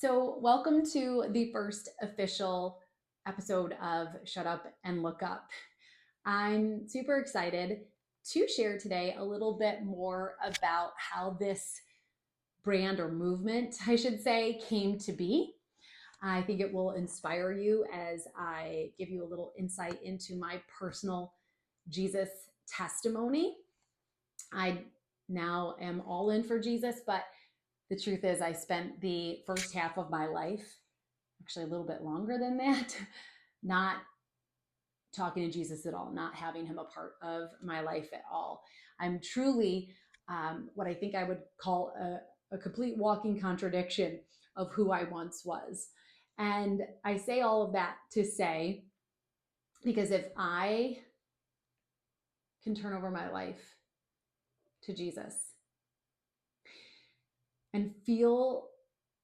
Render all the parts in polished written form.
So, welcome to the first official episode of Shut Up and Look Up. I'm super excited to share today a little bit more about how this brand or movement, I should say, came to be. I think it will inspire you as I give you a little insight into my personal Jesus testimony. I now am all in for Jesus, but the truth is, I spent the first half of my life, actually a little bit longer than that, not talking to Jesus at all, not having him a part of my life at all. I'm truly what I think I would call a complete walking contradiction of who I once was. And I say all of that to say, because if I can turn over my life to Jesus and feel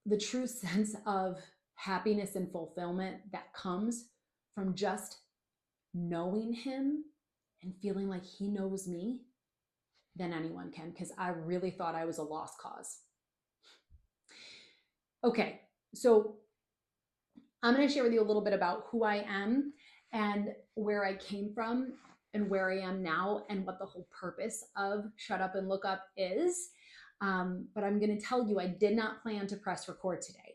the true sense of happiness and fulfillment that comes from just knowing him and feeling like he knows me, then anyone can, because I really thought I was a lost cause. Okay, so I'm going to share with you a little bit about who I am and where I came from and where I am now and what the whole purpose of Shut Up and Look Up is. But I'm going to tell you, I did not plan to press record today.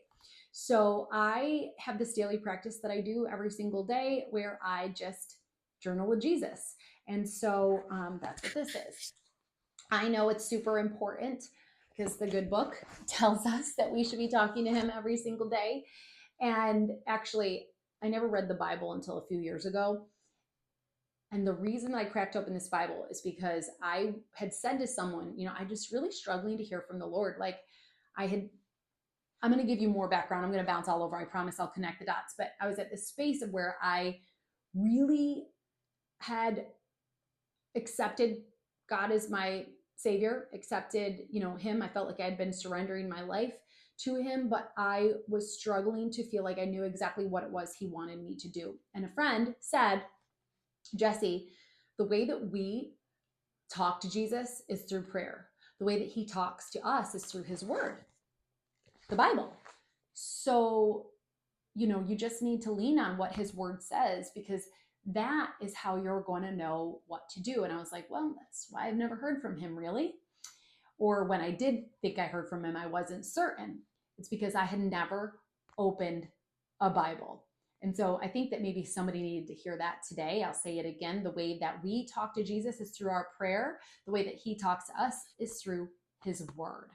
So I have this daily practice that I do every single day where I just journal with Jesus. And so that's what this is. I know it's super important because the good book tells us that we should be talking to him every single day. And actually, I never read the Bible until a few years ago. And the reason I cracked open this Bible is because I had said to someone, I'm just really struggling to hear from the Lord. Like I'm going to give you more background. I'm going to bounce all over. I promise I'll connect the dots. But I was at this space of where I really had accepted God as my savior, accepted, him. I felt like I had been surrendering my life to him, but I was struggling to feel like I knew exactly what it was he wanted me to do. And a friend said, Jessie, the way that we talk to Jesus is through prayer. The way that he talks to us is through his word, the Bible. So, you just need to lean on what his word says, because that is how you're going to know what to do. And I was like, well, that's why I've never heard from him, really. Or when I did think I heard from him, I wasn't certain. It's because I had never opened a Bible. And so I think that maybe somebody needed to hear that today. I'll say it again. The way that we talk to Jesus is through our prayer. The way that he talks to us is through his word.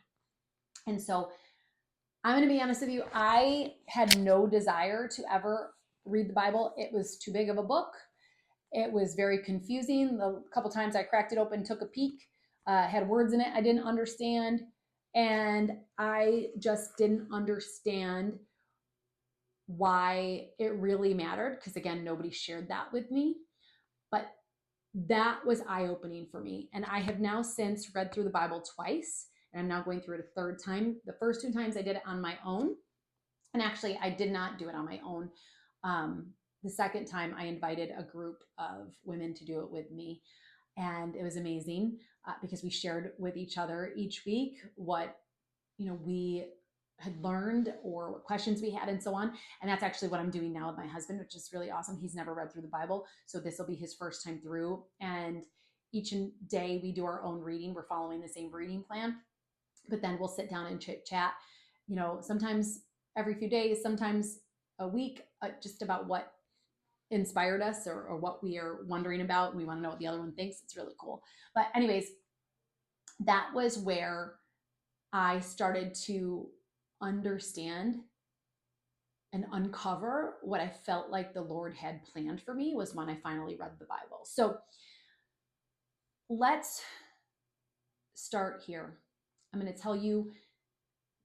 And so I'm going to be honest with you. I had no desire to ever read the Bible. It was too big of a book. It was very confusing. The couple times I cracked it open, took a peek, had words in it I didn't understand. And I just didn't understand why it really mattered. Because again, nobody shared that with me. But that was eye-opening for me. And I have now since read through the Bible twice. And I'm now going through it a third time. The first two times I did it on my own. And actually, I did not do it on my own. The second time I invited a group of women to do it with me. And it was amazing because we shared with each other each week what, we had learned or what questions we had and so on. And that's actually what I'm doing now with my husband, which is really awesome. He's never read through the Bible. So this will be his first time through. And each day we do our own reading. We're following the same reading plan, but then we'll sit down and chit chat, sometimes every few days, sometimes a week, just about what inspired us or what we are wondering about. We want to know what the other one thinks. It's really cool. But anyways, that was where I started to understand and uncover what I felt like the Lord had planned for me, was when I finally read the Bible. So let's start here. I'm going to tell you,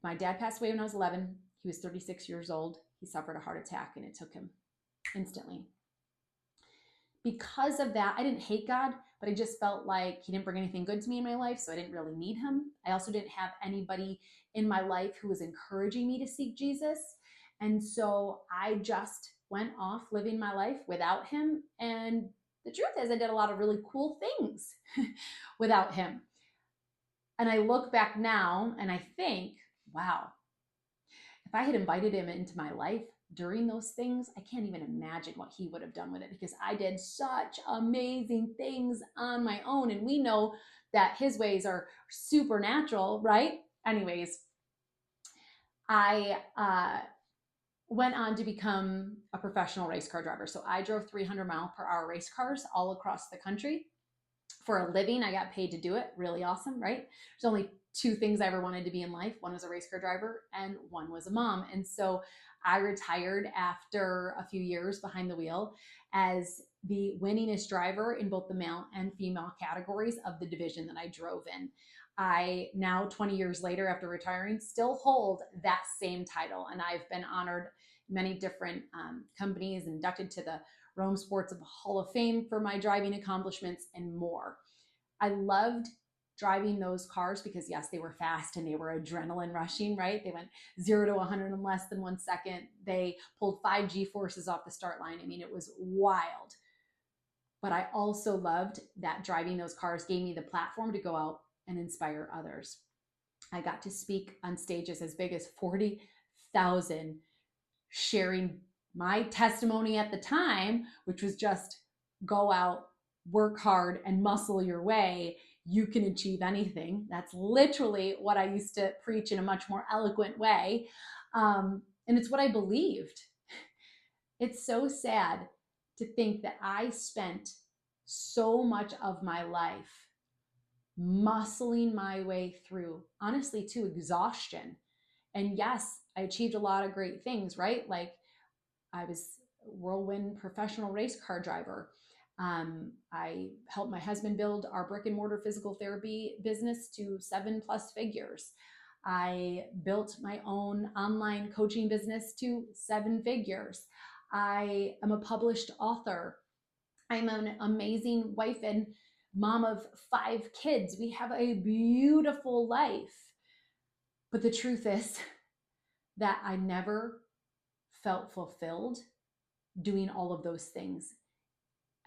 my dad passed away when I was 11. He was 36 years old. He suffered a heart attack and it took him instantly. Because of that, I didn't hate God, but I just felt like he didn't bring anything good to me in my life, so I didn't really need him. I also didn't have anybody in my life who was encouraging me to seek Jesus. And so I just went off living my life without him. And the truth is, I did a lot of really cool things without him. And I look back now and I think, wow, if I had invited him into my life during those things, I can't even imagine what he would have done with it, because I did such amazing things on my own. And we know that his ways are supernatural, right? Anyways, I went on to become a professional race car driver. So I drove 300-mile-per-hour race cars all across the country for a living. I got paid to do it. Really awesome, right? There's only two things I ever wanted to be in life. One was a race car driver and one was a mom. And so I retired after a few years behind the wheel as the winningest driver in both the male and female categories of the division that I drove in. I now, 20 years later after retiring, still hold that same title. And I've been honored many different companies, inducted to the Rome Sports Hall of Fame for my driving accomplishments, and more. I loved driving those cars because, yes, they were fast and they were adrenaline rushing, right? They went 0 to 100 in less than 1 second. They pulled 5 G-forces off the start line. I mean, it was wild. But I also loved that driving those cars gave me the platform to go out and inspire others. I got to speak on stages as big as 40,000, sharing my testimony at the time, which was just go out, work hard, and muscle your way. You can achieve anything. That's literally what I used to preach in a much more eloquent way. And it's what I believed. It's so sad to think that I spent so much of my life muscling my way through, honestly, to exhaustion. And yes, I achieved a lot of great things, right? Like I was a whirlwind professional race car driver. I helped my husband build our brick and mortar physical therapy business to 7+ figures. I built my own online coaching business to 7 figures. I am a published author. I'm an amazing wife and mom of 5 kids. We have a beautiful life. But the truth is that I never felt fulfilled doing all of those things.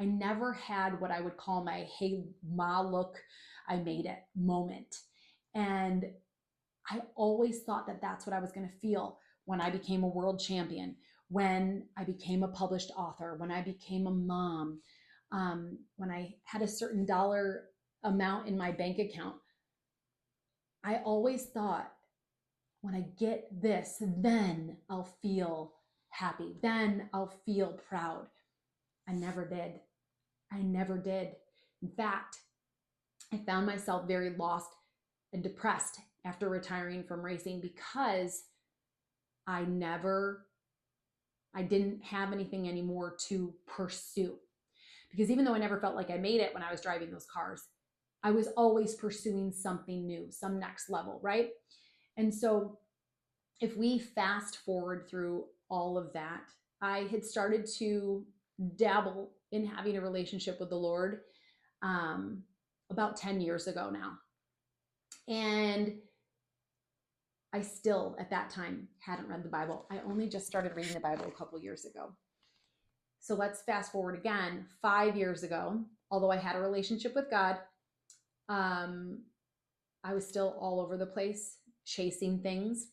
I never had what I would call my hey ma, look, I made it moment. And I always thought that that's what I was going to feel when I became a world champion, when I became a published author, when I became a mom, when I had a certain dollar amount in my bank account. I always thought, when I get this, then I'll feel happy. Then I'll feel proud. I never did. I never did. In fact, I found myself very lost and depressed after retiring from racing because I didn't have anything anymore to pursue. Because even though I never felt like I made it when I was driving those cars, I was always pursuing something new, some next level, right? And so if we fast forward through all of that, I had started to dabble in having a relationship with the Lord about 10 years ago now. And I still, at that time, hadn't read the Bible. I only just started reading the Bible a couple years ago. So let's fast forward again, 5 years ago. Although I had a relationship with God, I was still all over the place, chasing things.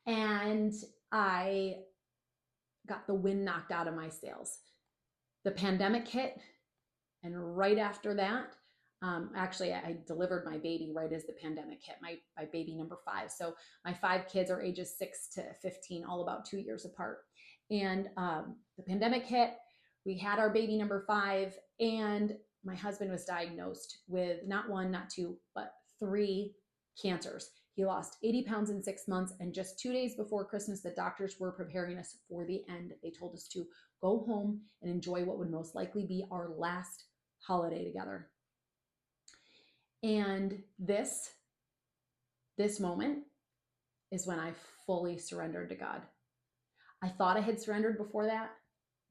And I got the wind knocked out of my sails. The pandemic hit, and right after that, actually, I delivered my baby right as the pandemic hit, my baby number 5. So my 5 kids are ages 6 to 15, all about 2 years apart. And the pandemic hit, we had our baby number 5, and my husband was diagnosed with not 1, not 2, but 3 cancers. He lost 80 pounds in 6 months, and just 2 days before Christmas, the doctors were preparing us for the end. They told us to go home and enjoy what would most likely be our last holiday together. And this moment is when I fully surrendered to God. I thought I had surrendered before that,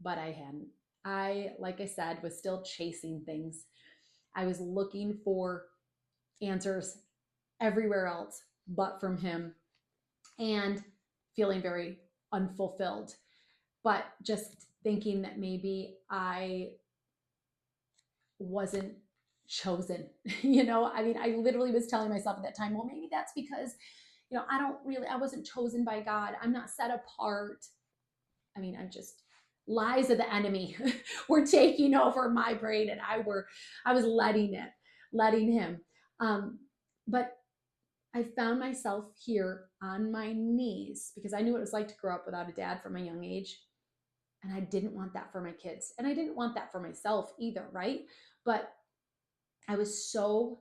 but I hadn't. I, like I said, was still chasing things. I was looking for answers everywhere else but from Him, and feeling very unfulfilled, but just thinking that maybe I wasn't chosen. I mean, I literally was telling myself at that time, well, maybe that's because I wasn't chosen by God. I'm not set apart. I mean, I'm just lies of the enemy were taking over my brain, and I was letting him. But I found myself here on my knees because I knew what it was like to grow up without a dad from a young age. And I didn't want that for my kids. And I didn't want that for myself either, right? But I was so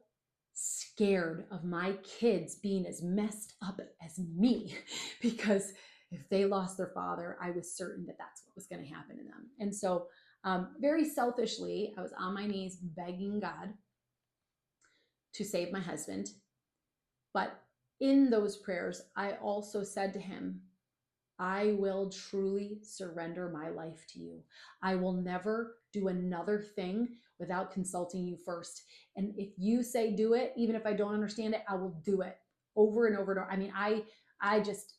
scared of my kids being as messed up as me because if they lost their father, I was certain that that's what was going to happen to them. And so, very selfishly, I was on my knees begging God to save my husband. But in those prayers, I also said to him, I will truly surrender my life to you. I will never do another thing without consulting you first. And if you say do it, even if I don't understand it, I will do it over and over and over. I mean, I just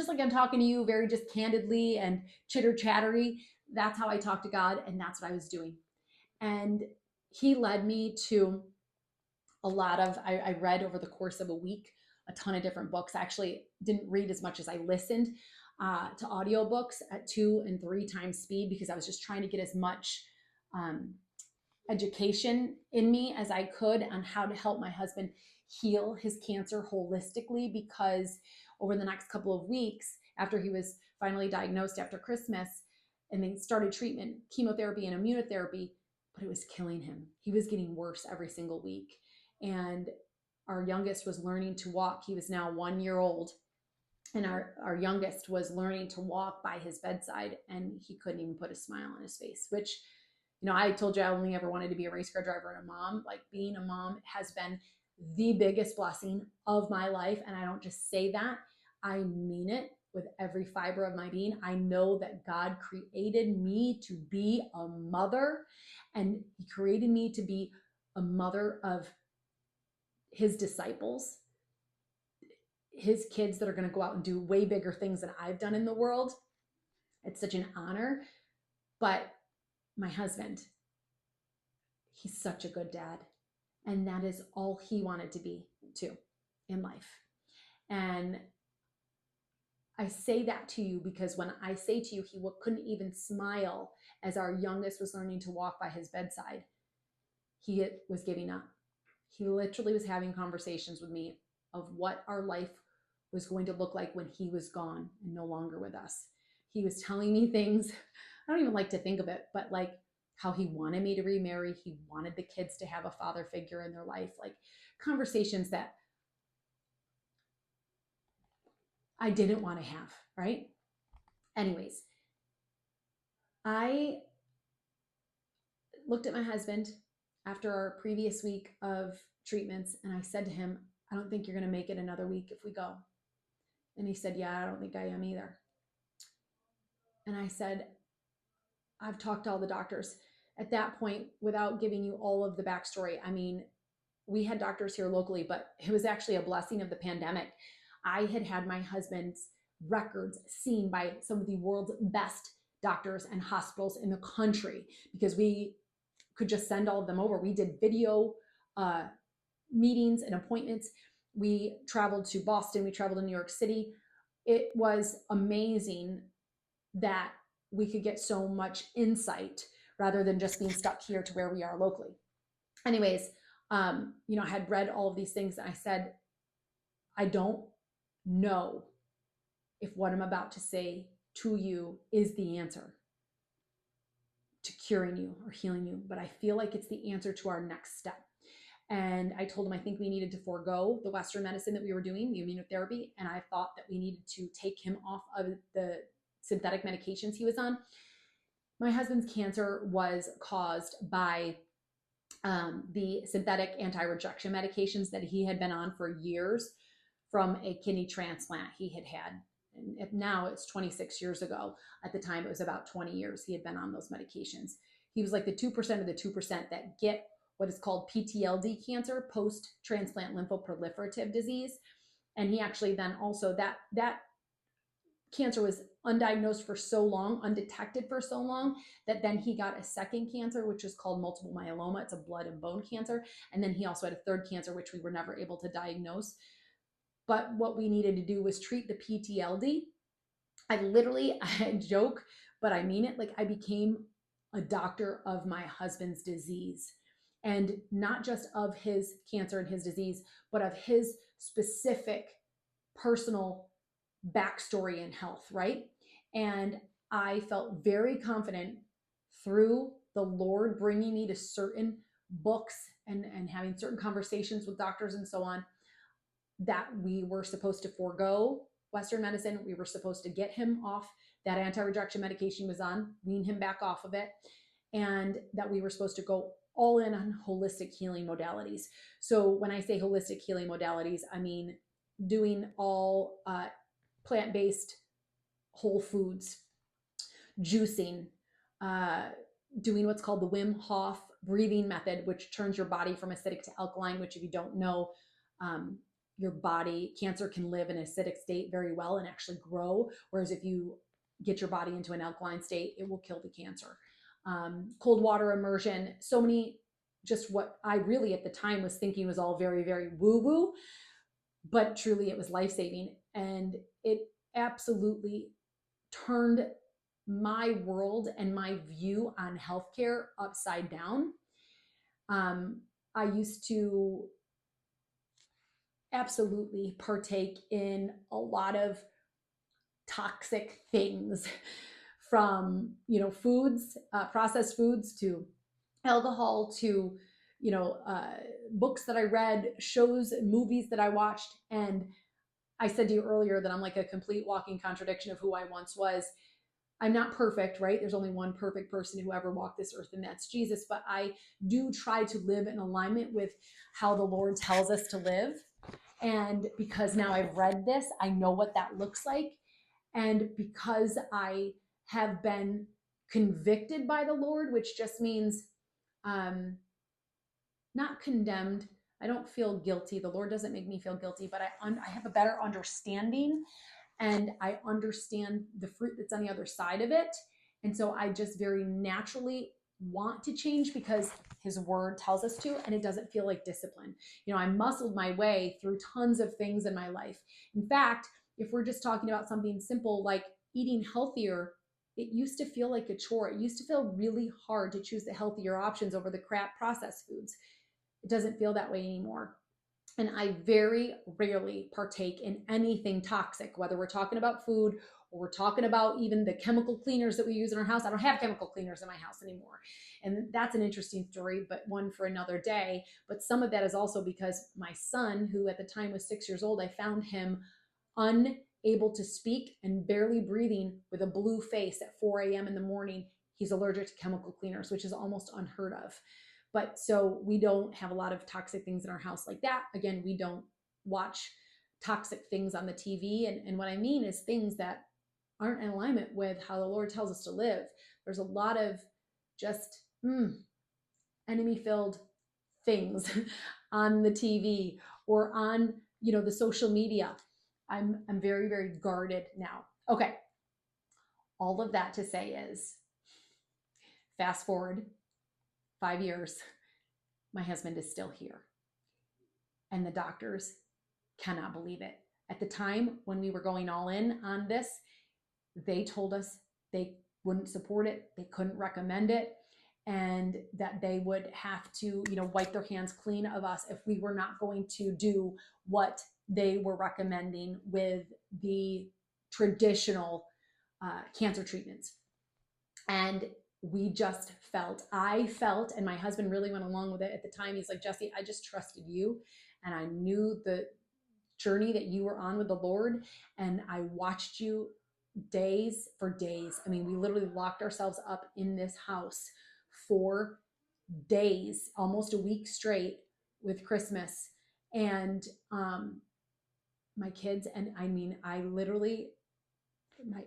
like I'm talking to you very just candidly and chitter chattery. That's how I talk to God, and that's what I was doing. And he led me to a lot of, I read over the course of a week a ton of different books. I actually didn't read as much as I listened to audiobooks at 2 and 3 times speed because I was just trying to get as much education in me as I could on how to help my husband heal his cancer holistically, because over the next couple of weeks after he was finally diagnosed after Christmas and they started treatment, chemotherapy and immunotherapy, but it was killing him. He was getting worse every single week. And our youngest was learning to walk. He was now 1 year old. And our youngest was learning to walk by his bedside, and he couldn't even put a smile on his face, which, I told you I only ever wanted to be a race car driver and a mom. Like, being a mom has been the biggest blessing of my life. And I don't just say that, I mean it with every fiber of my being. I know that God created me to be a mother, and he created me to be a mother of his disciples, his kids that are going to go out and do way bigger things than I've done in the world. It's such an honor. But my husband, he's such a good dad. And that is all he wanted to be too in life. And I say that to you because when I say to you, he couldn't even smile as our youngest was learning to walk by his bedside, he was giving up. He literally was having conversations with me of what our life was going to look like when he was gone and no longer with us. He was telling me things, I don't even like to think of it, but like how he wanted me to remarry. He wanted the kids to have a father figure in their life, like conversations that I didn't want to have, right? Anyways, I looked at my husband after our previous week of treatments, and I said to him, I don't think you're going to make it another week if we go. And he said, yeah, I don't think I am either. And I said, I've talked to all the doctors. At that point, without giving you all of the backstory, I mean, we had doctors here locally, but it was actually a blessing of the pandemic. I had my husband's records seen by some of the world's best doctors and hospitals in the country because we could just send all of them over. We did video meetings and appointments. We traveled to Boston. We traveled to New York City. It was amazing that we could get so much insight rather than just being stuck here to where we are locally. Anyways, I had read all of these things, and I said, I don't know if what I'm about to say to you is the answer to curing you or healing you, but I feel like it's the answer to our next step. And I told him I think we needed to forego the Western medicine that we were doing, the immunotherapy, and I thought that we needed to take him off of the synthetic medications he was on. My husband's cancer was caused by the synthetic anti-rejection medications that he had been on for years from a kidney transplant he had. And now it's 26 years ago. At the time, it was about 20 years he had been on those medications. He was like the 2% of the 2% that get what is called PTLD cancer, post-transplant lymphoproliferative disease. And he actually then also, that cancer was undiagnosed for so long, undetected for so long, that then he got a second cancer, which is called multiple myeloma. It's a blood and bone cancer. And then he also had a third cancer, which we were never able to diagnose. But what we needed to do was treat the PTLD. I joke, but I mean it. Like, I became a doctor of my husband's disease, and not just of his cancer and his disease, but of his specific personal backstory in health, right? And I felt very confident through the Lord bringing me to certain books and having certain conversations with doctors and so on, that we were supposed to forego Western medicine. We were supposed to get him off that anti-rejection medication he was on, wean him back off of it, and that we were supposed to go all in on holistic healing modalities. So when I say holistic healing modalities, I mean doing all plant-based whole foods, juicing, doing what's called the Wim Hof breathing method, which turns your body from acidic to alkaline, which, if you don't know, your body, cancer can live in an acidic state very well and actually grow. Whereas if you get your body into an alkaline state, it will kill the cancer. Cold water immersion, so many, just what I really at the time was thinking was all very, very woo-woo, but truly it was life-saving. And it absolutely turned my world and my view on healthcare upside down. I used to absolutely partake in a lot of toxic things, from foods, processed foods, to alcohol, to books that I read, shows, movies that I watched. And I said to you earlier that I'm like a complete walking contradiction of who I once was. I'm not perfect, right? There's only one perfect person who ever walked this earth, and that's Jesus. But I do try to live in alignment with how the Lord tells us to live. And because now I've read this, I know what that looks like. And because I have been convicted by the Lord, which just means not condemned. I don't feel guilty. The Lord doesn't make me feel guilty, but I have a better understanding, and I understand the fruit that's on the other side of it. And so I just very naturally want to change because his word tells us to, and it doesn't feel like discipline. I muscled my way through tons of things in my life. In fact, if we're just talking about something simple like eating healthier, it used to feel like a chore. It used to feel really hard to choose the healthier options over the crap processed foods. It doesn't feel that way anymore. And I very rarely partake in anything toxic, whether we're talking about food or we're talking about even the chemical cleaners that we use in our house. I don't have chemical cleaners in my house anymore. And that's an interesting story, but one for another day. But some of that is also because my son, who at the time was 6 years old, I found him unable to speak and barely breathing with a blue face at 4 a.m. in the morning. He's allergic to chemical cleaners, which is almost unheard of. But so we don't have a lot of toxic things in our house like that. Again, we don't watch toxic things on the TV. And what I mean is things that aren't in alignment with how the Lord tells us to live. There's a lot of just enemy-filled things on the TV or on, the social media. I'm very, very guarded now. Okay. All of that to say is, fast forward 5 years, my husband is still here. And the doctors cannot believe it. At the time when we were going all in on this, they told us they wouldn't support it, they couldn't recommend it, and that they would have to, wipe their hands clean of us if we were not going to do what they were recommending with the traditional cancer treatments. And I felt, and my husband really went along with it at the time. He's like, Jessie, I just trusted you. And I knew the journey that you were on with the Lord. And I watched you days for days. I mean, we literally locked ourselves up in this house for days, almost a week straight with Christmas. And my kids, and I mean,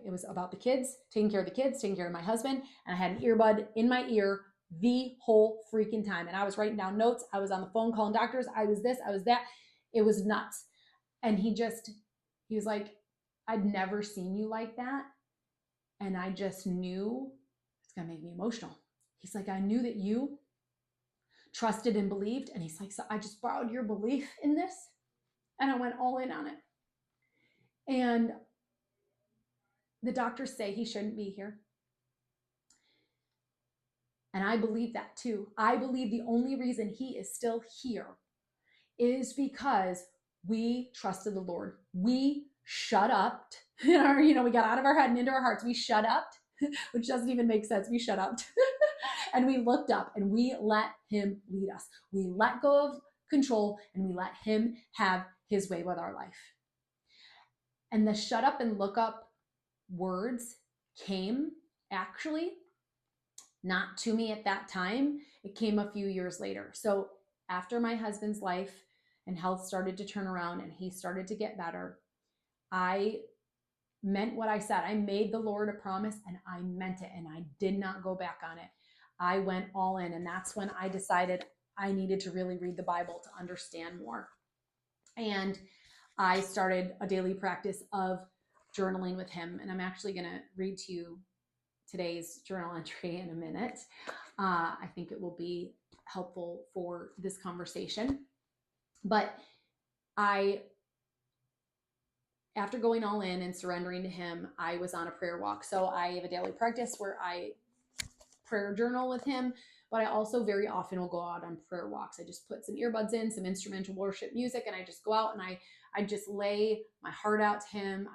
it was about the kids, taking care of the kids, taking care of my husband. And I had an earbud in my ear the whole freaking time. And I was writing down notes. I was on the phone calling doctors. I was this, I was that. It was nuts. And he was like, I'd never seen you like that. And I just knew, it's going to make me emotional. He's like, I knew that you trusted and believed. And he's like, so I just borrowed your belief in this. And I went all in on it. And the doctors say he shouldn't be here. And I believe that too. I believe the only reason he is still here is because we trusted the Lord. We shut up. We got out of our head and into our hearts. We shut up, which doesn't even make sense. We shut up. And we looked up and we let him lead us. We let go of control and we let him have his way with our life. And the shut up and look up words came actually not to me at that time. It came a few years later. So after my husband's life and health started to turn around and he started to get better, I meant what I said. I made the Lord a promise and I meant it, and I did not go back on it. I went all in, and that's when I decided I needed to really read the Bible to understand more. And I started a daily practice of journaling with him, and I'm actually going to read to you today's journal entry in a minute. I think it will be helpful for this conversation. But after going all in and surrendering to him, I was on a prayer walk. So I have a daily practice where I prayer journal with him, but I also very often will go out on prayer walks. I just put some earbuds in, some instrumental worship music, and I just go out and I just lay my heart out to him.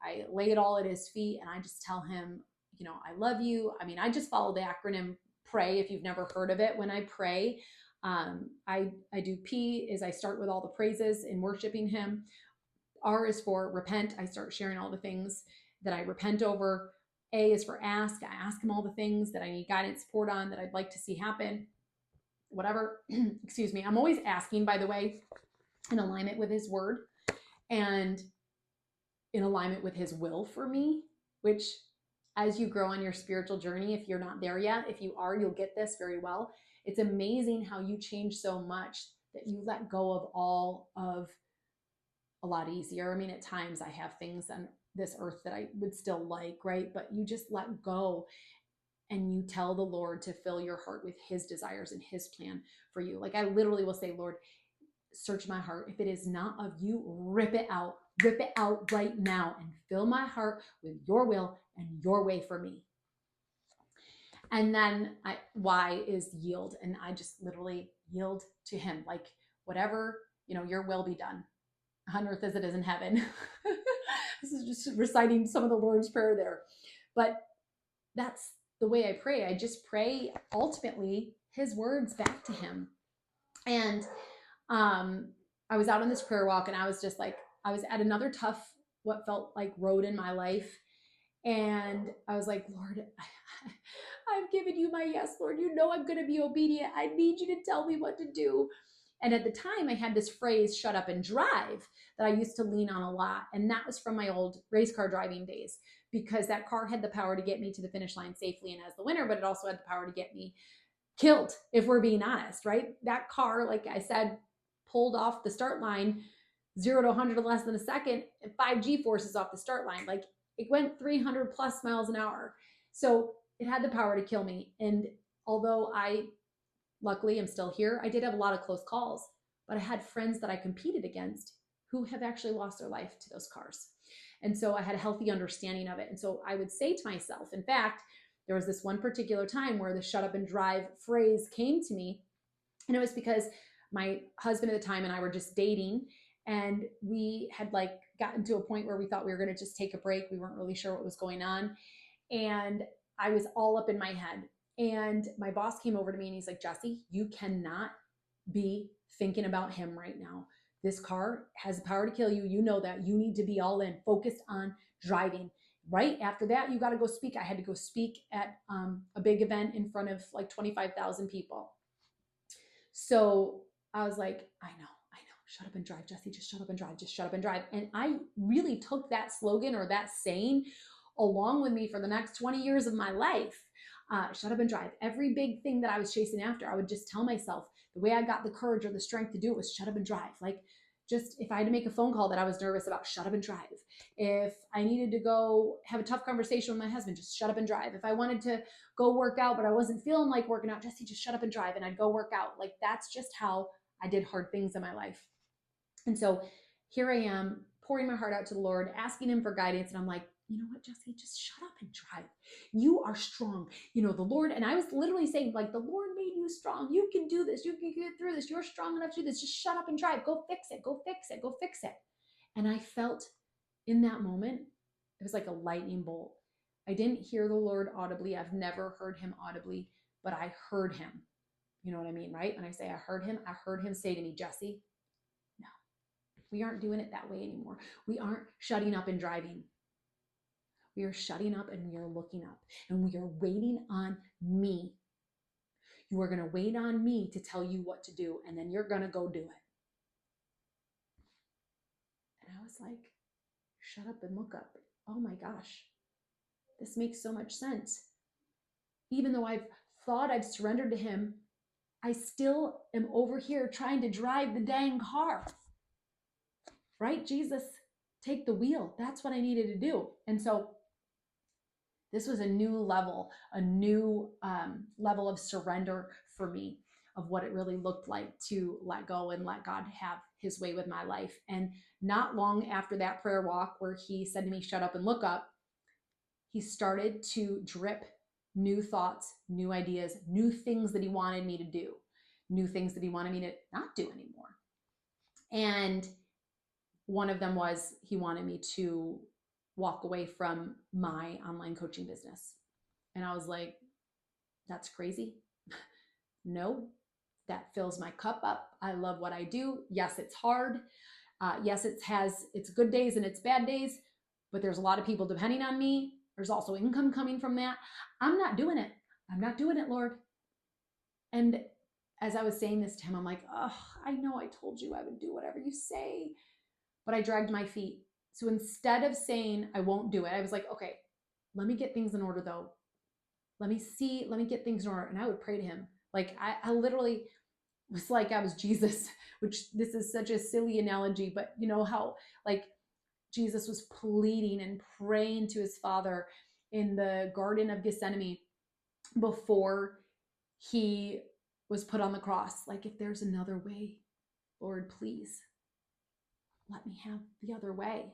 I lay it all at his feet, and I just tell him, I love you. I mean, I just follow the acronym PRAY. If you've never heard of it, when I pray, I do P is I start with all the praises in worshiping him. R is for repent. I start sharing all the things that I repent over. A is for ask. I ask him all the things that I need guidance, support on, that I'd like to see happen. Whatever, excuse me. I'm always asking, by the way, in alignment with his word and in alignment with his will for me, which as you grow on your spiritual journey, if you're not there yet, if you are, you'll get this very well. It's amazing how you change so much that you let go of all of a lot easier. I mean, at times I have things on this earth that I would still like, right? But you just let go and you tell the Lord to fill your heart with his desires and his plan for you. Like I literally will say, Lord, search my heart. If it is not of you, rip it out right now and fill my heart with your will and your way for me. And then Y is yield. And I just literally yield to him. Like whatever, your will be done on earth as it is in heaven. This is just reciting some of the Lord's Prayer there. But that's the way I pray. I just pray ultimately his words back to him. And I was out on this prayer walk and I was just like, I was at another tough, what felt like road in my life. And I was like, Lord, I've given you my yes, Lord. I'm going to be obedient. I need you to tell me what to do. And at the time I had this phrase, shut up and drive, that I used to lean on a lot. And that was from my old race car driving days, because that car had the power to get me to the finish line safely and as the winner, but it also had the power to get me killed, if we're being honest, right? That car, like I said, pulled off the start line, 0 to 100 in less than a second, and 5 G-forces off the start line. Like it went 300 plus miles an hour. So it had the power to kill me. And although luckily I'm still here, I did have a lot of close calls, but I had friends that I competed against who have actually lost their life to those cars. And so I had a healthy understanding of it. And so I would say to myself, in fact, there was this one particular time where the shut up and drive phrase came to me. And it was because my husband at the time and I were just dating, and we had gotten to a point where we thought we were going to just take a break. We weren't really sure what was going on. And I was all up in my head. And my boss came over to me and he's like, Jessie, you cannot be thinking about him right now. This car has the power to kill you. You know that. You need to be all in, focused on driving. Right after that, you got to go speak. I had to go speak at a big event in front of 25,000 people. So I was like, I know. Shut up and drive, Jessie. Just shut up and drive. Just shut up and drive. And I really took that slogan or that saying along with me for the next 20 years of my life. Shut up and drive. Every big thing that I was chasing after, I would just tell myself the way I got the courage or the strength to do it was shut up and drive. Just if I had to make a phone call that I was nervous about, shut up and drive. If I needed to go have a tough conversation with my husband, just shut up and drive. If I wanted to go work out, but I wasn't feeling like working out, Jessie, just shut up and drive. And I'd go work out. That's just how I did hard things in my life. And so here I am, pouring my heart out to the Lord, asking him for guidance. And I'm like, you know what, Jessie, just shut up and drive. You are strong. You know, the Lord, and I was literally saying, like, the Lord made you strong. You can do this. You can get through this. You're strong enough to do this. Just shut up and drive. Go fix it. Go fix it. Go fix it. And I felt in that moment, it was like a lightning bolt. I didn't hear the Lord audibly. I've never heard him audibly, but I heard him. You know what I mean, right? When I say I heard him say to me, Jessie, no, we aren't doing it that way anymore. We aren't shutting up and driving. We are shutting up and we are looking up and we are waiting on me. You are going to wait on me to tell you what to do, and then you're going to go do it. And I was like, shut up and look up. Oh my gosh, this makes so much sense. Even though I've thought I've surrendered to him, I still am over here trying to drive the dang car. Right? Jesus, take the wheel. That's what I needed to do. And so this was a new level of surrender for me, of what it really looked like to let go and let God have his way with my life. And not long after that prayer walk where he said to me, shut up and look up, he started to drip new thoughts, new ideas, new things that he wanted me to do, new things that he wanted me to not do anymore. And one of them was he wanted me to walk away from my online coaching business. And I was like, that's crazy. No, that fills my cup up. I love what I do. Yes, it's hard. Yes, it's good days and it's bad days, but there's a lot of people depending on me. There's also income coming from that. I'm not doing it. I'm not doing it, Lord. And as I was saying this to him, I'm like, oh, I know I told you I would do whatever you say, but I dragged my feet. So instead of saying I won't do it, I was like, okay, let me get things in order though. Let me get things in order. And I would pray to him. Like I literally was like I was Jesus, which this is such a silly analogy, but you know how like Jesus was pleading and praying to his Father in the Garden of Gethsemane before he was put on the cross. Like, if there's another way, Lord, please let me have the other way.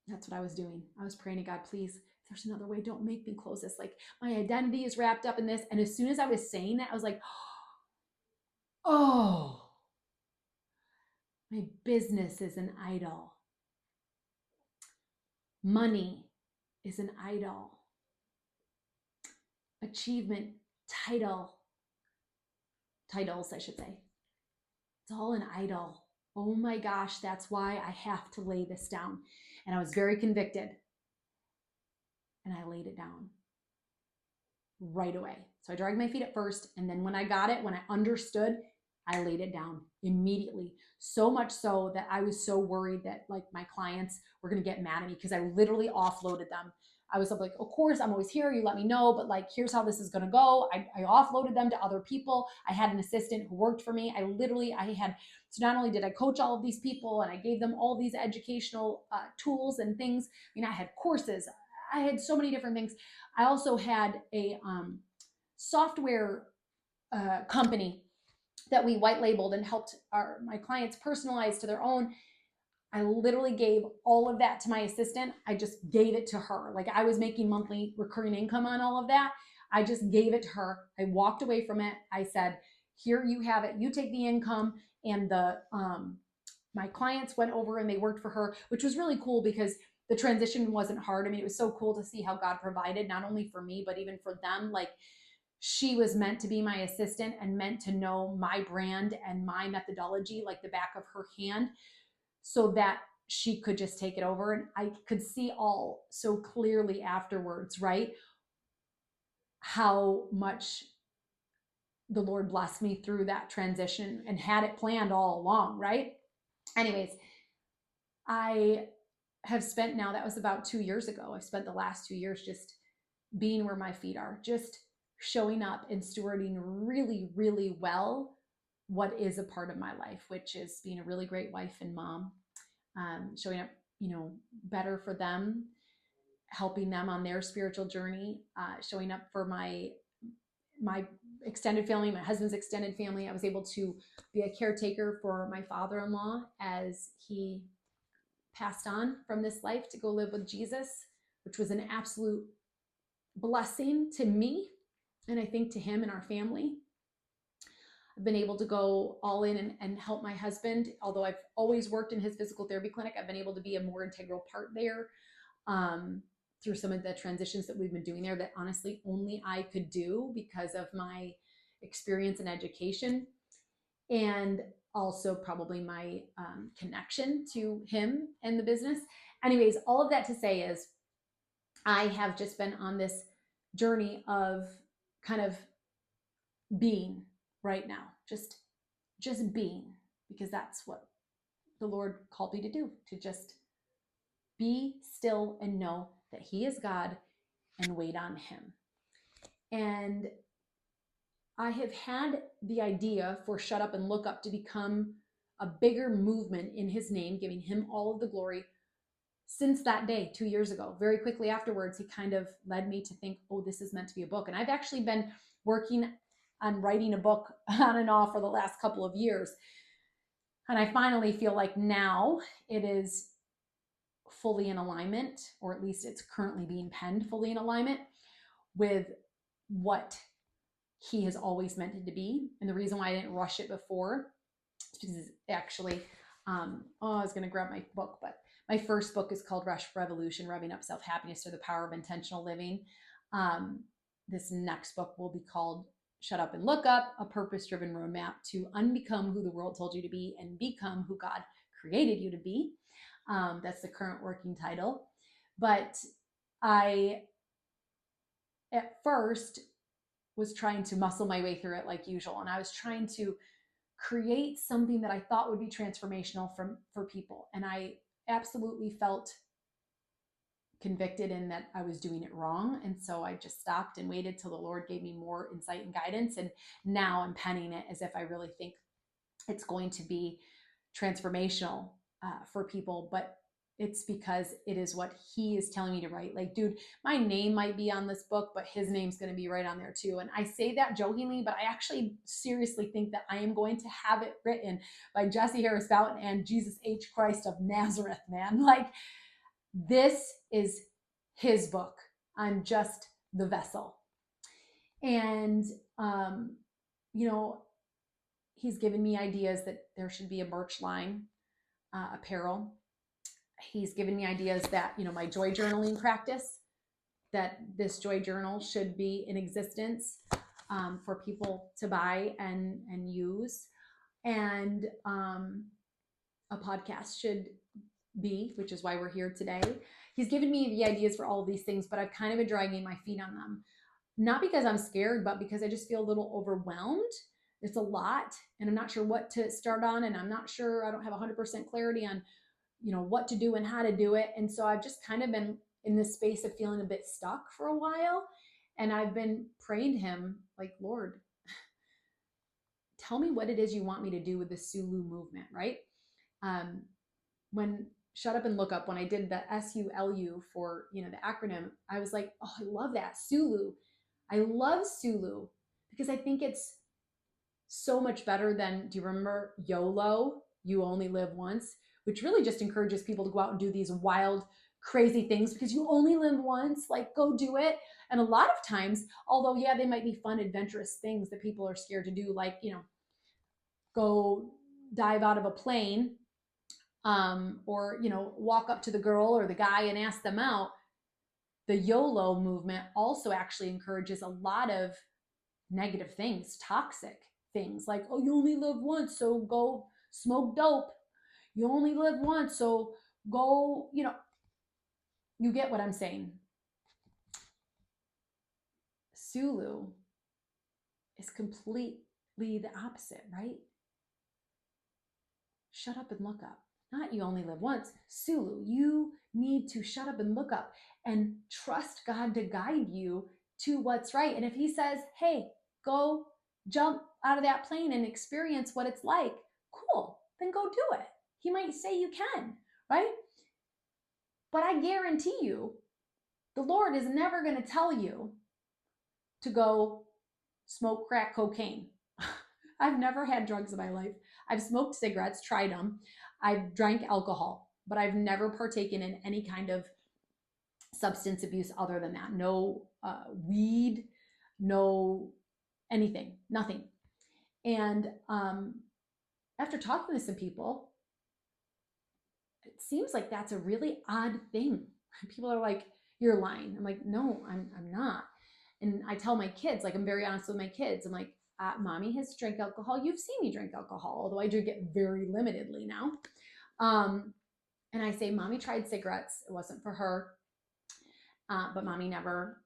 That's what I was doing. I was praying to God, please, if there's another way, don't make me close this. Like, my identity is wrapped up in this. And as soon as I was saying that, I was like, oh, my business is an idol. Money is an idol. Achievement, titles, I should say. It's all an idol. Oh my gosh, that's why I have to lay this down. And I was very convicted. And I laid it down right away. So I dragged my feet at first. And then when I got it, when I understood, I laid it down immediately. So much so that I was so worried that like my clients were going to get mad at me because I literally offloaded them. I was like, of course, I'm always here. You let me know, but like, here's how this is going to go. I offloaded them to other people. I had an assistant who worked for me. So not only did I coach all of these people and I gave them all these educational tools and things. I mean, I had courses. I had so many different things. I also had a software company that we white labeled and helped my clients personalize to their own. I literally gave all of that to my assistant. I just gave it to her. Like, I was making monthly recurring income on all of that. I just gave it to her. I walked away from it. I said, here, you have it. You take the income. And my clients went over and they worked for her, which was really cool because the transition wasn't hard. I mean, it was so cool to see how God provided, not only for me, but even for them. Like, she was meant to be my assistant and meant to know my brand and my methodology like the back of her hand, so that she could just take it over. And I could see all so clearly afterwards, right, how much the Lord blessed me through that transition and had it planned all along, right? Anyways, I have spent now, that was about 2 years ago. I've spent the last 2 years just being where my feet are, just showing up and stewarding really, really well what is a part of my life, which is being a really great wife and mom, showing up, better for them, helping them on their spiritual journey, showing up for my extended family, my husband's extended family. I was able to be a caretaker for my father-in-law as he passed on from this life to go live with Jesus, which was an absolute blessing to me, and I think to him and our family. I've been able to go all in and help my husband. Although I've always worked in his physical therapy clinic, I've been able to be a more integral part there through some of the transitions that we've been doing there that honestly only I could do because of my experience and education, and also probably my connection to him and the business. Anyways, all of that to say is I have just been on this journey of kind of being right now, just being, because that's what the Lord called me to do, to just be still and know that he is God and wait on him. And I have had the idea for Shut Up and Look Up to become a bigger movement in his name, giving him all of the glory, since that day 2 years ago. Very quickly afterwards, he kind of led me to think, oh, this is meant to be a book. And I've actually been working on writing a book on and off for the last couple of years. And I finally feel like now it is fully in alignment, or at least it's currently being penned fully in alignment with what he has always meant it to be. And the reason why I didn't rush it before is because actually, I was going to grab my book, but my first book is called Rush Revolution, Revving Up Self-Happiness Through the Power of Intentional Living. This next book will be called Shut Up and Look Up, a purpose-driven roadmap to unbecome who the world told you to be and become who God created you to be. That's the current working title. But I, at first, was trying to muscle my way through it like usual. And I was trying to create something that I thought would be transformational for people. And I absolutely felt convicted in that I was doing it wrong. And so I just stopped and waited till the Lord gave me more insight and guidance. And now I'm penning it as if I really think it's going to be transformational for people. But it's because it is what he is telling me to write. Like, dude, my name might be on this book, but his name's going to be right on there too. And I say that jokingly, but I actually seriously think that I am going to have it written by Jessie Harris Bouton and Jesus H. Christ of Nazareth, man. Like, this is his book. I'm just the vessel. And, he's given me ideas that there should be a merch line, apparel. He's given me ideas that, my joy journaling practice, that this joy journal should be in existence for people to buy and use. And a podcast should be, which is why we're here today. He's given me the ideas for all of these things, but I've kind of been dragging my feet on them. Not because I'm scared, but because I just feel a little overwhelmed. It's a lot, and I'm not sure what to start on, and I'm not sure, I don't have 100% clarity on what to do and how to do it. And so I've just kind of been in this space of feeling a bit stuck for a while. And I've been praying to him, like, Lord, tell me what it is you want me to do with the SULU movement, right? When Shut Up and Look Up, when I did the SULU for, the acronym, I was like, oh, I love that, SULU. I love SULU because I think it's so much better than, do you remember YOLO, you only live once? Which really just encourages people to go out and do these wild, crazy things because you only live once. Like, go do it. And a lot of times, although, yeah, they might be fun, adventurous things that people are scared to do, like, go dive out of a plane, or, walk up to the girl or the guy and ask them out. The YOLO movement also actually encourages a lot of negative things, toxic things, like, oh, you only live once, so go smoke dope. You only live once, so go, you get what I'm saying. SULU is completely the opposite, right? Shut up and look up. Not you only live once. SULU, you need to shut up and look up and trust God to guide you to what's right. And if he says, hey, go jump out of that plane and experience what it's like, cool, then go do it. He might say you can, right? But I guarantee you, the Lord is never going to tell you to go smoke crack cocaine. I've never had drugs in my life. I've smoked cigarettes, tried them. I've drank alcohol, but I've never partaken in any kind of substance abuse other than that. No weed, no anything, nothing. And after talking to some people, it seems like that's a really odd thing. People are like, you're lying. I'm like, no, I'm not. And I tell my kids, like, I'm very honest with my kids. I'm like, mommy has drank alcohol. You've seen me drink alcohol, although I drink it very limitedly now. And I say, mommy tried cigarettes. It wasn't for her. But mommy never,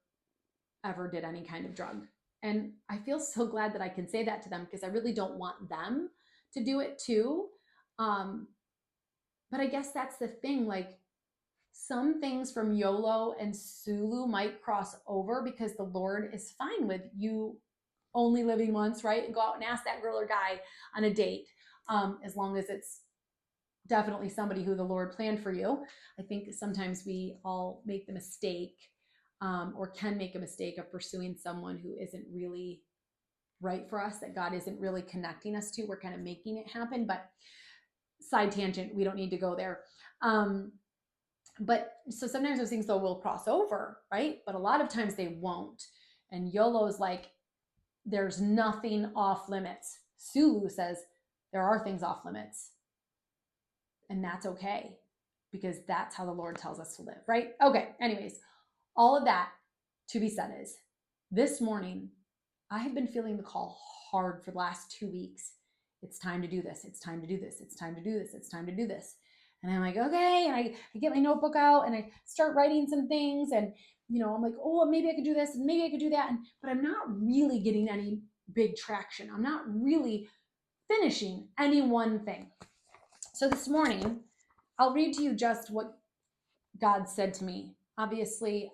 ever did any kind of drug. And I feel so glad that I can say that to them, because I really don't want them to do it too. But I guess that's the thing. Like, some things from YOLO and SULU might cross over, because the Lord is fine with you only living once, right? And go out and ask that girl or guy on a date, as long as it's definitely somebody who the Lord planned for you. I think sometimes we all make the mistake, or can make a mistake, of pursuing someone who isn't really right for us, that God isn't really connecting us to. We're kind of making it happen, but side tangent, we don't need to go there. But so sometimes those things though will cross over, right? But a lot of times they won't. And YOLO is like, there's nothing off limits. SULU says there are things off limits. And that's okay, because that's how the Lord tells us to live, right? Okay, anyways, all of that to be said is, this morning, I have been feeling the call hard for the last 2 weeks. It's time to do this. It's time to do this. It's time to do this. It's time to do this. And I'm like, okay. And I get my notebook out and I start writing some things. And, I'm like, oh, maybe I could do this and maybe I could do that. But I'm not really getting any big traction. I'm not really finishing any one thing. So this morning, I'll read to you just what God said to me. Obviously,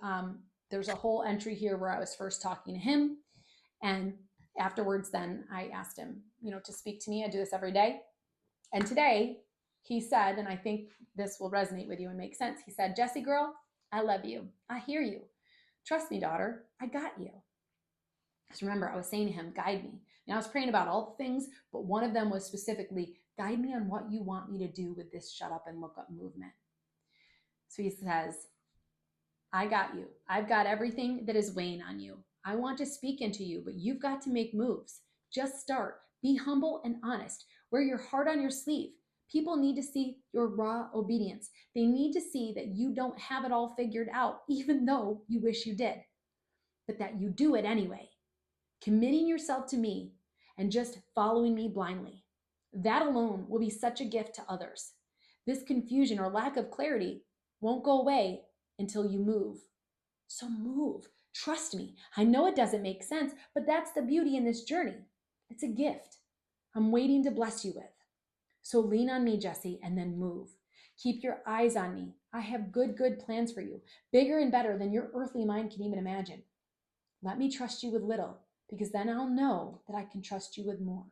there's a whole entry here where I was first talking to him. And afterwards, then I asked him, to speak to me. I do this every day. And today he said, and I think this will resonate with you and make sense. He said, Jessie girl, I love you. I hear you. Trust me, daughter. I got you. Because remember, I was saying to him, guide me. And I was praying about all the things, but one of them was specifically, guide me on what you want me to do with this shut up and look up movement. So he says, I got you. I've got everything that is weighing on you. I want to speak into you, but you've got to make moves. Just start. Be humble and honest. Wear your heart on your sleeve. People need to see your raw obedience. They need to see that you don't have it all figured out, even though you wish you did, but that you do it anyway. Committing yourself to me and just following me blindly. That alone will be such a gift to others. This confusion or lack of clarity won't go away until you move. So move. Trust me. I know it doesn't make sense, but that's the beauty in this journey. It's a gift I'm waiting to bless you with. So lean on me, Jessie, and then move. Keep your eyes on me. I have good plans for you, bigger and better than your earthly mind can even imagine. Let me trust you with little, because then I'll know that I can trust you with more.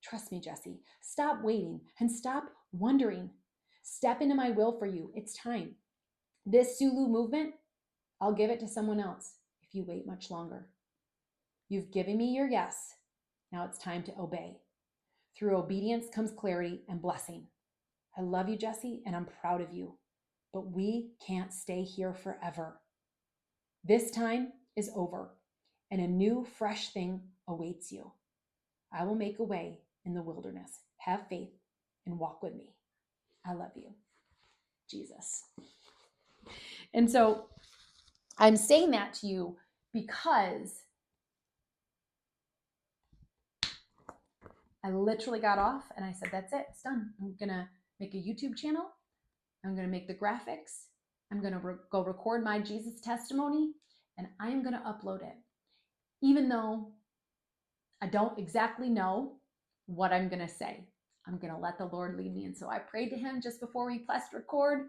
Trust me, Jessie. Stop waiting and stop wondering. Step into my will for you. It's time. This SULU movement, I'll give it to someone else if you wait much longer. You've given me your yes. Now it's time to obey. Through obedience comes clarity and blessing. I love you, Jessie, and I'm proud of you. But we can't stay here forever. This time is over, and a new, fresh thing awaits you. I will make a way in the wilderness. Have faith and walk with me. I love you, Jesus. And so I'm saying that to you because I literally got off and I said, that's it, it's done. I'm going to make a YouTube channel. I'm going to make the graphics. I'm going to go record my Jesus testimony, and I am going to upload it. Even though I don't exactly know what I'm going to say, I'm going to let the Lord lead me. And so I prayed to him just before we pressed record,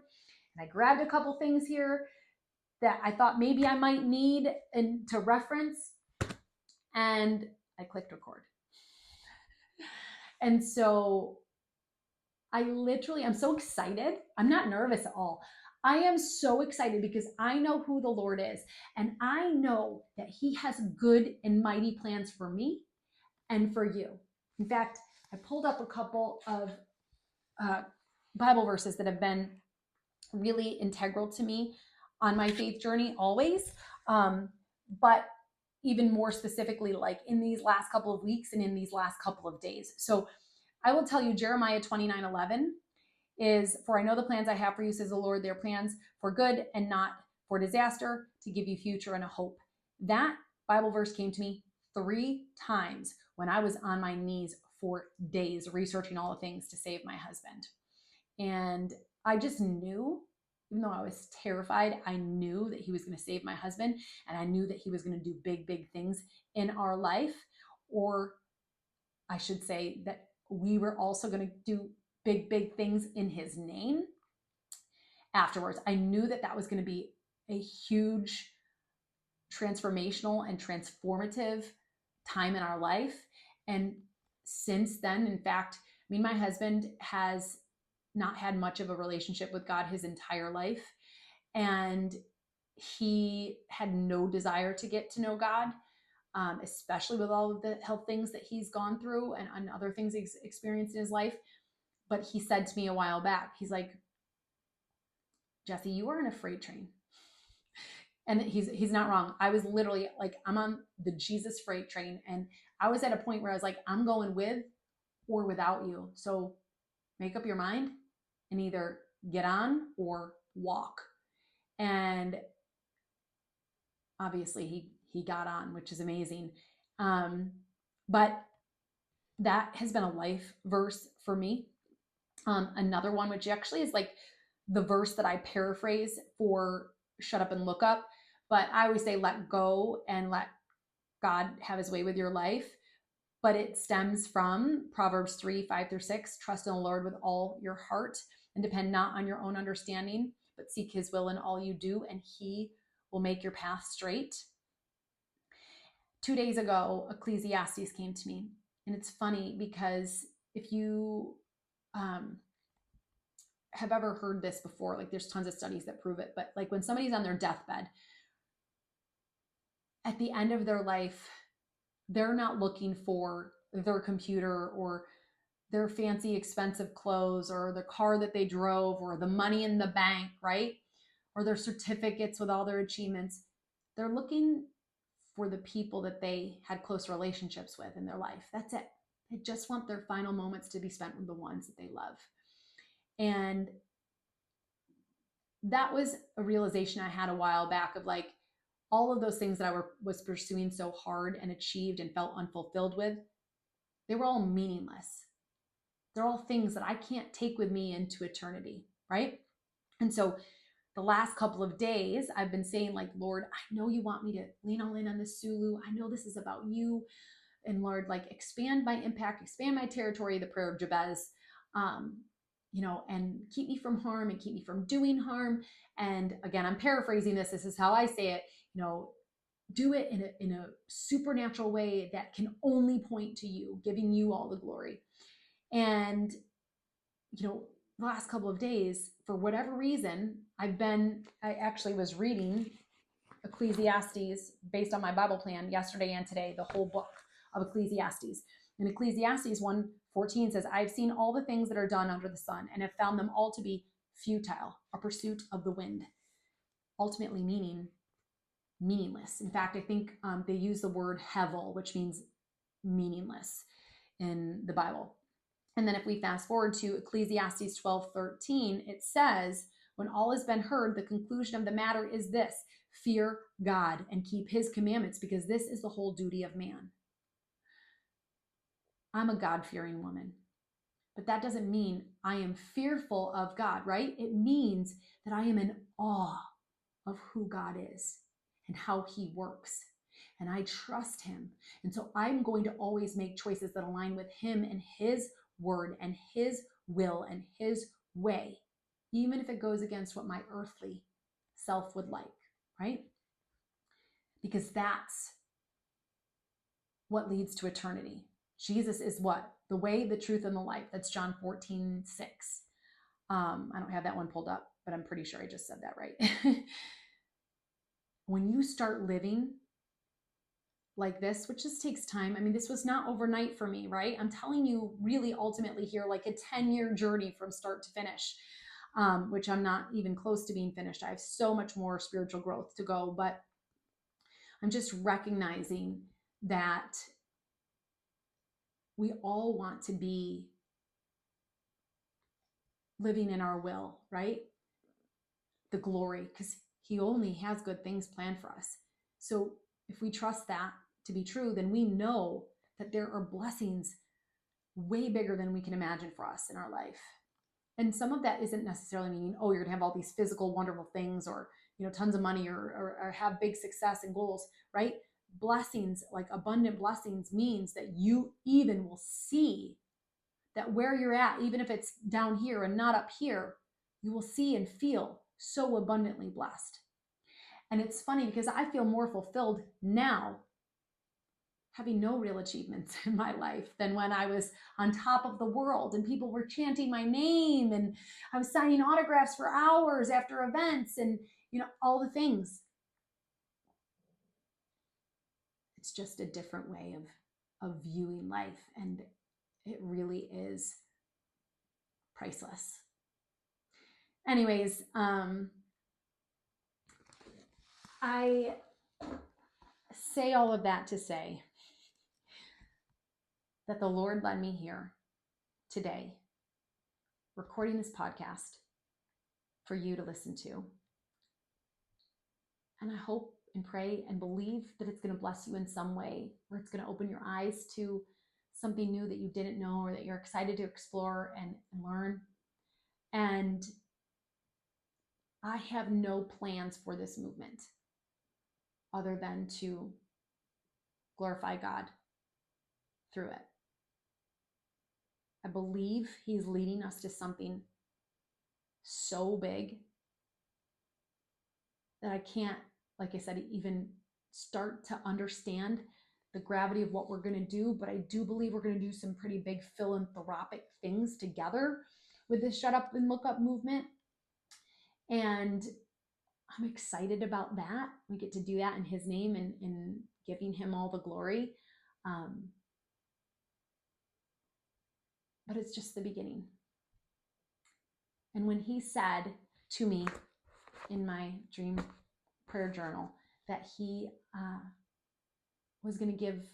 and I grabbed a couple things here that I thought maybe I might need and to reference, and I clicked record. And so I'm so excited. I'm not nervous at all. I am so excited because I know who the Lord is, and I know that He has good and mighty plans for me and for you. In fact, I pulled up a couple of Bible verses that have been really integral to me on my faith journey always. But even more specifically, like in these last couple of weeks and in these last couple of days. So I will tell you, Jeremiah 29:11 is, for I know the plans I have for you, says the Lord, they're plans for good and not for disaster, to give you future and a hope. That Bible verse came to me 3 times when I was on my knees for days researching all the things to save my husband. And I just knew, even though I was terrified, I knew that He was going to save my husband, and I knew that He was going to do big, big things in our life. Or I should say that we were also going to do big, big things in His name afterwards. I knew that that was going to be a huge transformational and transformative time in our life. And since then, in fact, me and my husband has not had much of a relationship with God his entire life. And he had no desire to get to know God, especially with all of the health things that he's gone through and other things he's experienced in his life. But he said to me a while back, he's like, Jessie, you are in a freight train. And he's not wrong. I was literally like, I'm on the Jesus freight train. And I was at a point where I was like, I'm going with or without you. So make up your mind and either get on or walk. And obviously he got on, which is amazing. But that has been a life verse for me. Another one, which actually is like the verse that I paraphrase for shut up and look up. But I always say, let go and let God have His way with your life. But it stems from Proverbs 3:5-6. Trust in the Lord with all your heart and depend not on your own understanding, but seek His will in all you do, and He will make your path straight. 2 days ago, Ecclesiastes came to me. And it's funny because if you have ever heard this before, like there's tons of studies that prove it, but like when somebody's on their deathbed, at the end of their life, they're not looking for their computer or their fancy expensive clothes or the car that they drove or the money in the bank, right? Or their certificates with all their achievements. They're looking for the people that they had close relationships with in their life. That's it. They just want their final moments to be spent with the ones that they love. And that was a realization I had a while back of like, all of those things that I was pursuing so hard and achieved and felt unfulfilled with, they were all meaningless. They're all things that I can't take with me into eternity, right? And so the last couple of days, I've been saying like, Lord, I know you want me to lean all in on this SULU. I know this is about you. And Lord, like expand my impact, expand my territory, the prayer of Jabez, and keep me from harm and keep me from doing harm. And again, I'm paraphrasing this. This is how I say it. Do it in a supernatural way that can only point to you, giving you all the glory. And, the last couple of days, for whatever reason, I actually was reading Ecclesiastes based on my Bible plan yesterday and today, the whole book of Ecclesiastes. And Ecclesiastes 1:14 says, I've seen all the things that are done under the sun and have found them all to be futile, a pursuit of the wind, ultimately meaning meaningless. In fact, I think they use the word hevel, which means meaningless in the Bible. And then if we fast forward to Ecclesiastes 12:13, it says, when all has been heard, the conclusion of the matter is this: fear God and keep His commandments, because this is the whole duty of man. I'm a God-fearing woman, but that doesn't mean I am fearful of God, right? It means that I am in awe of who God is and how He works. And I trust Him. And so I'm going to always make choices that align with Him and His word and His will and His way, even if it goes against what my earthly self would like, right? Because that's what leads to eternity. Jesus is what? The way, the truth, and the life. That's John 14:6. I don't have that one pulled up, but I'm pretty sure I just said that right. When you start living like this, which just takes time. I mean, this was not overnight for me, right? I'm telling you really ultimately here, like a 10-year journey from start to finish, which I'm not even close to being finished. I have so much more spiritual growth to go, but I'm just recognizing that we all want to be living in our will, right? The glory, because he only has good things planned for us. So if we trust that to be true, then we know that there are blessings way bigger than we can imagine for us in our life. And some of that isn't necessarily meaning, oh, you're gonna have all these physical, wonderful things, or tons of money, or have big success and goals, right? Blessings, like abundant blessings, means that you even will see that where you're at, even if it's down here and not up here, you will see and feel so abundantly blessed. And it's funny because I feel more fulfilled now having no real achievements in my life than when I was on top of the world and people were chanting my name and I was signing autographs for hours after events and all the things. It's just a different way of viewing life, and it really is priceless. Anyways, I say all of that to say that the Lord led me here today, recording this podcast for you to listen to. And I hope and pray and believe that it's going to bless you in some way, or it's going to open your eyes to something new that you didn't know, or that you're excited to explore and learn. And I have no plans for this movement other than to glorify God through it. I believe he's leading us to something so big that I can't, like I said, even start to understand the gravity of what we're going to do. But I do believe we're going to do some pretty big philanthropic things together with this Shut Up and Look Up movement. And I'm excited about that. We get to do that in his name and giving him all the glory. But it's just the beginning. And when he said to me in my dream prayer journal that he was going to give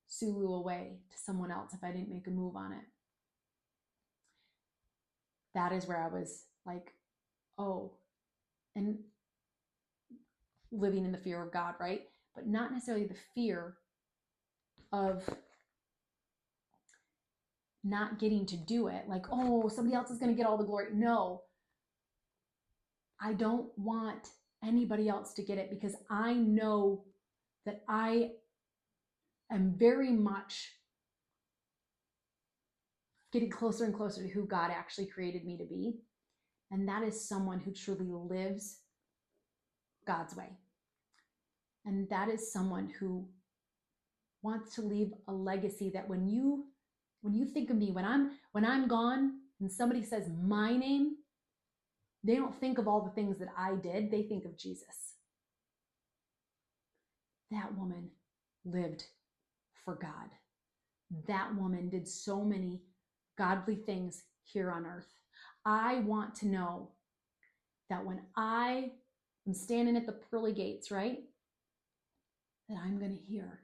SULU away to someone else if I didn't make a move on it, that is where I was like, oh, and living in the fear of God, right? But not necessarily the fear of not getting to do it. Like, oh, somebody else is going to get all the glory. No, I don't want anybody else to get it, because I know that I am very much getting closer and closer to who God actually created me to be. And that is someone who truly lives God's way. And that is someone who wants to leave a legacy that when you think of me, when I'm gone and somebody says my name, they don't think of all the things that I did. They think of Jesus. That woman lived for God. That woman did so many godly things here on earth. I want to know that when I am standing at the pearly gates, right, that I'm going to hear,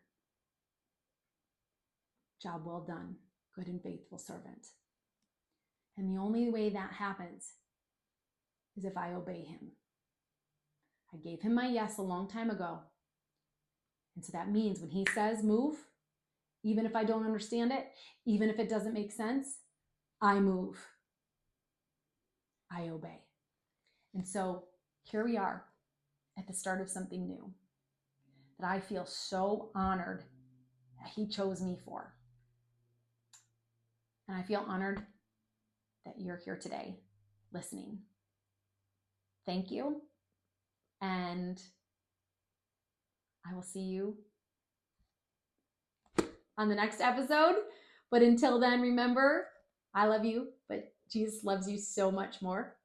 "Job well done, good and faithful servant." And the only way that happens is if I obey him. I gave him my yes a long time ago. And so that means when he says move, even if I don't understand it, even if it doesn't make sense, I move. I obey. And so here we are at the start of something new that I feel so honored that he chose me for. And I feel honored that you're here today listening. Thank you. And I will see you on the next episode. But until then, remember, I love you, but Jesus loves you so much more.